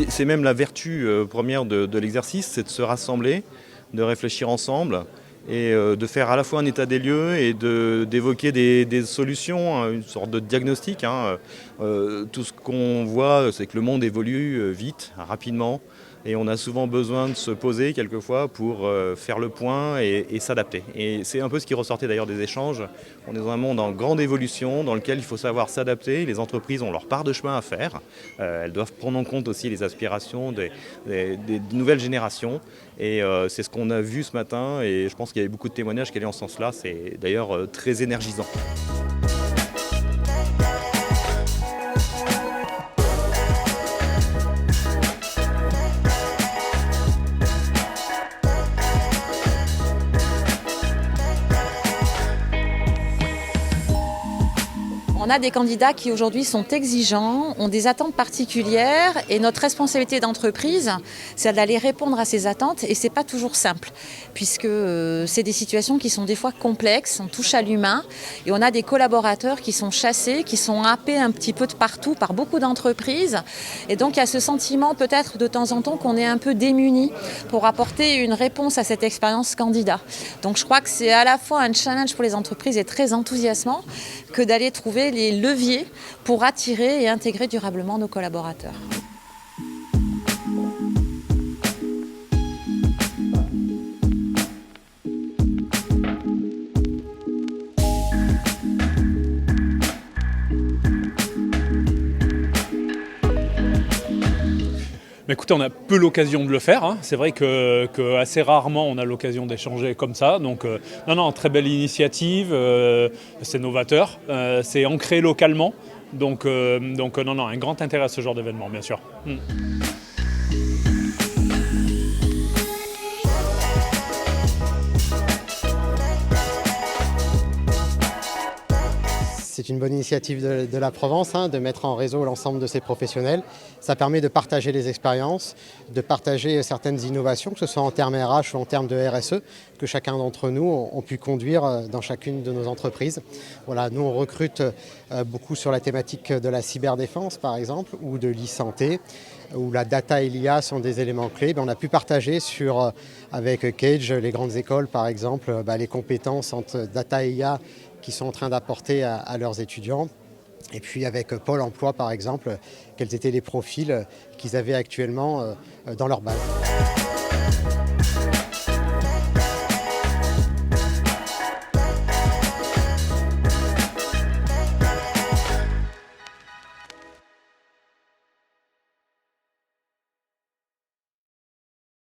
C'est même la vertu première de l'exercice, c'est de se rassembler, de réfléchir ensemble et de faire à la fois un état des lieux et d'évoquer des solutions, hein, une sorte de diagnostic. Tout ce qu'on voit, c'est que le monde évolue vite, rapidement, et on a souvent besoin de se poser quelquefois pour faire le point et s'adapter. Et c'est un peu ce qui ressortait d'ailleurs des échanges. On est dans un monde en grande évolution dans lequel il faut savoir s'adapter. Les entreprises ont leur part de chemin à faire. Elles doivent prendre en compte aussi les aspirations des nouvelles générations. Et c'est ce qu'on a vu ce matin, et je pense qu'il y avait beaucoup de témoignages qui allaient en ce sens-là. C'est d'ailleurs très énergisant. On a des candidats qui aujourd'hui sont exigeants, ont des attentes particulières, et notre responsabilité d'entreprise, c'est d'aller répondre à ces attentes, et c'est pas toujours simple, puisque c'est des situations qui sont des fois complexes, on touche à l'humain, et on a des collaborateurs qui sont chassés, qui sont happés un petit peu de partout par beaucoup d'entreprises, et donc il y a ce sentiment peut-être de temps en temps qu'on est un peu démuni pour apporter une réponse à cette expérience candidat. Donc je crois que c'est à la fois un challenge pour les entreprises et très enthousiasmant que d'aller trouver les leviers pour attirer et intégrer durablement nos collaborateurs. Écoutez, on a peu l'occasion de le faire, hein. C'est vrai que assez rarement on a l'occasion d'échanger comme ça. Donc non, très belle initiative, c'est novateur, c'est ancré localement. Donc non, un grand intérêt à ce genre d'événement, bien sûr. C'est une bonne initiative de la Provence, de mettre en réseau l'ensemble de ces professionnels. Ça permet de partager les expériences, de partager certaines innovations, que ce soit en termes RH ou en termes de RSE, que chacun d'entre nous ont pu conduire dans chacune de nos entreprises. Voilà, nous on recrute beaucoup sur la thématique de la cyberdéfense par exemple, ou de l'e-santé, où la data et l'IA sont des éléments clés. On a pu partager avec Cage, les grandes écoles par exemple, les compétences entre data et IA qui sont en train d'apporter à leurs étudiants. Et puis avec Pôle emploi par exemple, quels étaient les profils qu'ils avaient actuellement dans leur base.